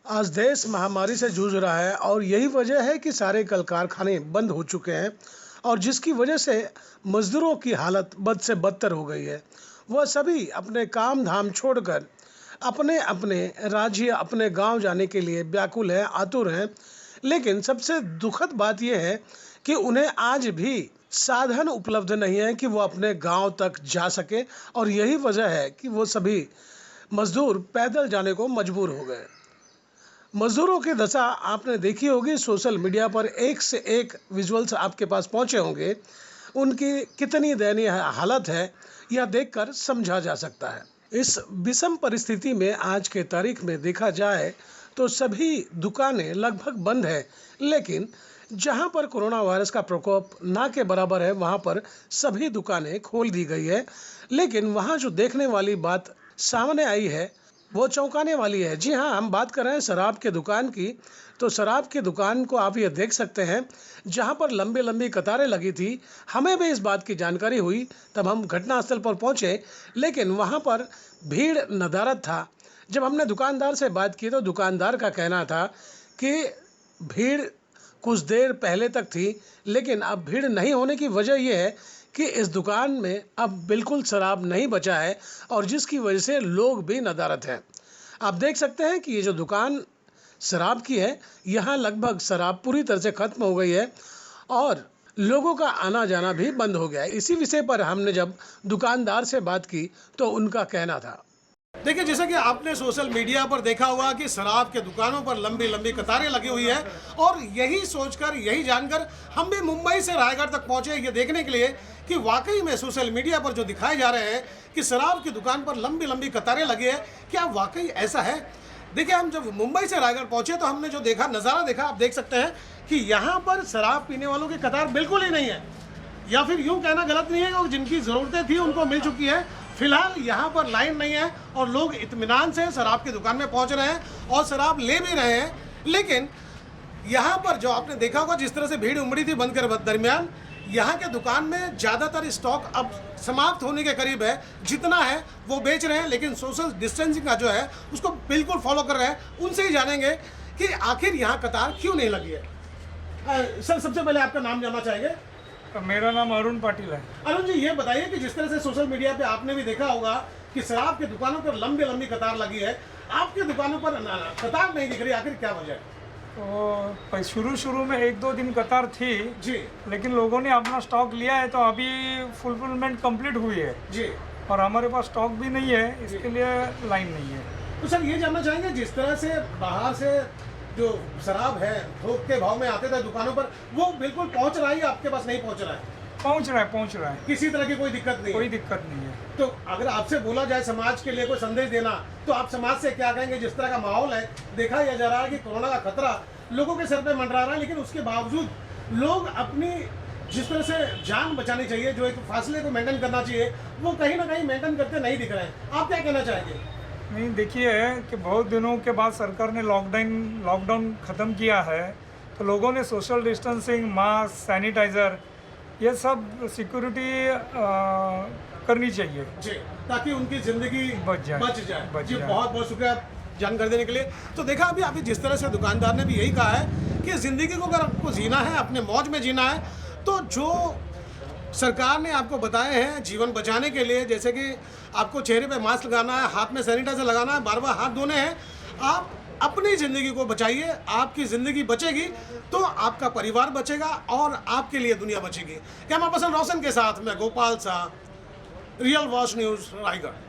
आज देश महामारी से जूझ रहा है और यही वजह है कि सारे कल कारखाने बंद हो चुके हैं और जिसकी वजह से मजदूरों की हालत बद से बदतर हो गई है। वह सभी अपने काम धाम छोड़कर अपने अपने राज्य अपने गांव जाने के लिए व्याकुल हैं, आतुर हैं। लेकिन सबसे दुखद बात यह है कि उन्हें आज भी साधन उपलब्ध नहीं है कि वो अपने गांव तक जा सके और यही वजह है कि वो सभी मजदूर पैदल जाने को मजबूर हो गए। मजदूरों की दशा आपने देखी होगी, सोशल मीडिया पर एक से एक विजुअल्स आपके पास पहुंचे होंगे। उनकी कितनी दयनीय हालत है यह देखकर समझा जा सकता है। इस विषम परिस्थिति में आज के तारीख में देखा जाए तो सभी दुकानें लगभग बंद है, लेकिन जहां पर कोरोना वायरस का प्रकोप ना के बराबर है वहां पर सभी दुकानें खोल दी गई है। लेकिन वहां जो देखने वाली बात सामने आई है वो चौंकाने वाली है। जी हाँ, हम बात कर रहे हैं शराब के दुकान की। तो शराब की दुकान को आप ये देख सकते हैं, जहाँ पर लंबी लंबी कतारें लगी थी। हमें भी इस बात की जानकारी हुई तब हम घटनास्थल पर पहुँचे, लेकिन वहाँ पर भीड़ नदारद था। जब हमने दुकानदार से बात की तो दुकानदार का कहना था कि भीड़ कुछ देर पहले तक थी, लेकिन अब भीड़ नहीं होने की वजह यह है कि इस दुकान में अब बिल्कुल शराब नहीं बचा है और जिसकी वजह से लोग भी नदारद हैं। आप देख सकते हैं कि ये जो दुकान शराब की है, यहाँ लगभग शराब पूरी तरह से खत्म हो गई है और लोगों का आना जाना भी बंद हो गया है। इसी विषय पर हमने जब दुकानदार से बात की तो उनका कहना था। देखिए, जैसा कि आपने सोशल मीडिया पर देखा होगा कि शराब के दुकानों पर लंबी लंबी कतारें लगी हुई है और यही सोचकर यही जानकर हम भी मुंबई से रायगढ़ तक पहुंचे ये देखने के लिए कि वाकई में सोशल मीडिया पर जो दिखाए जा रहे हैं कि शराब की दुकान पर लंबी लंबी कतारें लगी है, क्या वाकई ऐसा है। देखिए, हम जब मुंबई से रायगढ़ पहुंचे तो हमने जो देखा नज़ारा देखा, आप देख सकते हैं कि यहाँ पर शराब पीने वालों की कतार बिल्कुल ही नहीं है, या फिर यूँ कहना गलत नहीं है कि जिनकी ज़रूरतें थी उनको मिल चुकी है। फिलहाल यहाँ पर लाइन नहीं है और लोग इत्मीनान से शराब की दुकान में पहुँच रहे हैं और शराब ले भी रहे हैं। लेकिन यहाँ पर जो आपने देखा होगा जिस तरह से भीड़ उमड़ी थी बंद कर दरमियान, यहाँ के दुकान में ज़्यादातर स्टॉक अब समाप्त होने के करीब है। जितना है वो बेच रहे हैं, लेकिन सोशल डिस्टेंसिंग का जो है उसको बिल्कुल फॉलो कर रहे हैं। उनसे ही जानेंगे कि आखिर यहाँ कतार क्यों नहीं लगी है। सर, सबसे पहले आपका नाम जानना चाहेंगे। मेरा नाम अरुण पाटिल है। अरुण जी, ये बताइए कि जिस तरह से सोशल मीडिया पे आपने भी देखा होगा कि शराब की दुकानों पर लंबी लंबी कतार लगी है, आपकी दुकानों पर कतार नहीं दिख रही, आखिर क्या वजह है? तो शुरू में 1-2 दिन कतार थी जी, लेकिन लोगों ने अपना स्टॉक लिया है तो अभी फुलफिलमेंट कंप्लीट हुई है जी, और हमारे पास स्टॉक भी नहीं है, इसके लिए लाइन नहीं है। तो सर ये जानना चाहेंगे, जिस तरह से बाहर से जो शराब है थोक के भाव में आते थे दुकानों पर, वो बिल्कुल पहुंच रहा है, आपके पास नहीं पहुंच रहा है? पहुंच रहा है। किसी तरह की कोई दिक्कत नहीं? कोई दिक्कत नहीं है। तो अगर आपसे बोला जाए समाज के लिए कोई संदेश देना, तो आप समाज से क्या कहेंगे? जिस तरह का माहौल है, देखा यह जा रहा है कि कोरोना का खतरा लोगों के सर पे मंडरा रहा है, लेकिन उसके बावजूद लोग अपनी जिस तरह से जान बचानी चाहिए, जो एक फासले को मेंटेन करना चाहिए, वो कहीं ना कहीं मेंटेन करते नहीं दिख रहे हैं। आप क्या कहना चाहेंगे? नहीं, देखिए कि बहुत दिनों के बाद सरकार ने लॉकडाउन ख़त्म किया है तो लोगों ने सोशल डिस्टेंसिंग, मास्क, सैनिटाइज़र, ये सब सिक्योरिटी करनी चाहिए जी, ताकि उनकी ज़िंदगी बच जाए। जी, बहुत बहुत शुक्रिया जानकारी देने के लिए। तो देखा अभी जिस तरह से दुकानदार ने भी यही कहा है कि ज़िंदगी को अगर आपको जीना है, अपने मौज में जीना है, तो जो सरकार ने आपको बताए हैं जीवन बचाने के लिए, जैसे कि आपको चेहरे पे मास्क लगाना है, हाथ में सैनिटाइजर लगाना है, बार बार हाथ धोने हैं, आप अपनी ज़िंदगी को बचाइए। आपकी ज़िंदगी बचेगी तो आपका परिवार बचेगा और आपके लिए दुनिया बचेगी। कैमरा पर्सन रोशन के साथ मैं Gopal Shah, real watch news, Raigarh.